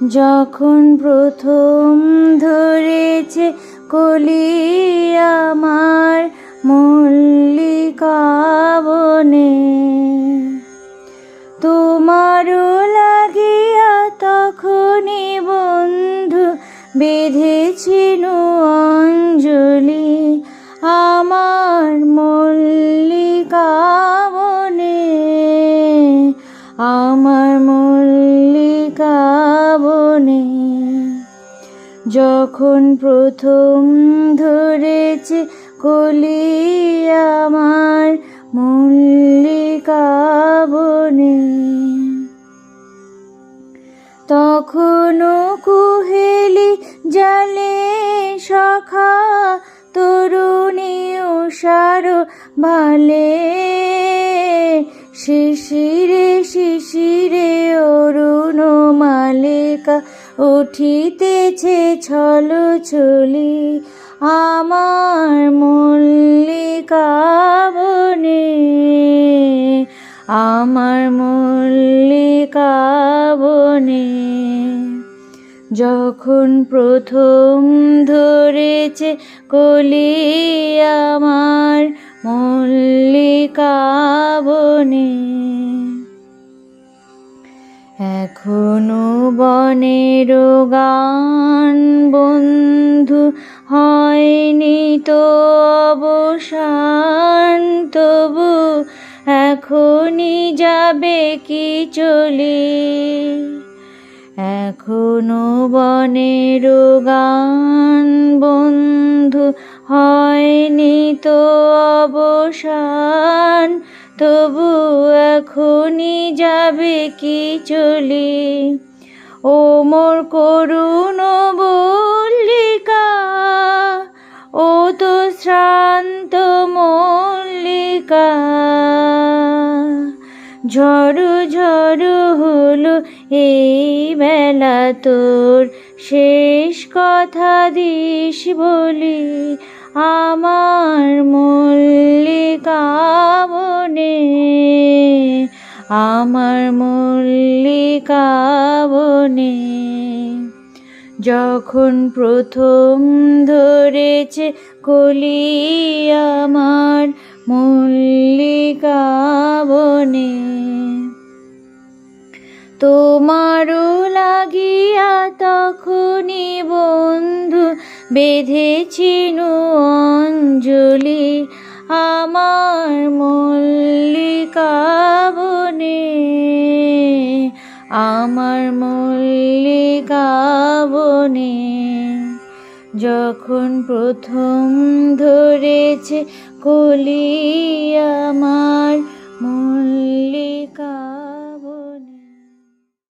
যখন প্রথম ধরেছে কলি আমার মল্লিকা বনে, তোমারও লাগিয়া তখনই বন্ধু বেঁধেছিল অঞ্জলি আমার মল্লিকা বনে, আমার মল্লিকা বনে। যখন প্রথম ধরেছে কলি আমার মল্লিকা বনে, তখনও কুহেলি জালে সখা তরুণী উষার ভালে, শিশিরে শিশিরে অরুণ মালিকা উঠিতেছে ছল ছলি আমার মল্লিকা বনে, আমার মল্লিকা বনে। যখন প্রথম ধরেছে কলি আমার মল্লিকা বনে, এখনো বনের গান বন্ধু হয়নি তো অবসান, তবু এখনই যাবে কি চলি, এখনো বনের গান বন্ধু হয়নি তো অবসান, তবু এখনই যাবে কি চলি। ও মোর করুণ মল্লিকা, ও তো শ্রান্ত মল্লিকা, ঝড় ঝড় হলো এই বেলা তোর শেষ কথা দিস বলি আমার মল্লিকা বনে, আমার মল্লিকা বনে। যখন প্রথম ধরেছে কলি আমার মল্লিকা বনে, তোমারও লাগিয়া তখনই বন্ধু বেঁধেছিল অঞ্জলি আমার মল্লিকা বনে, আমার মল্লিকা বনে। যখন প্রথম ধরেছে কলি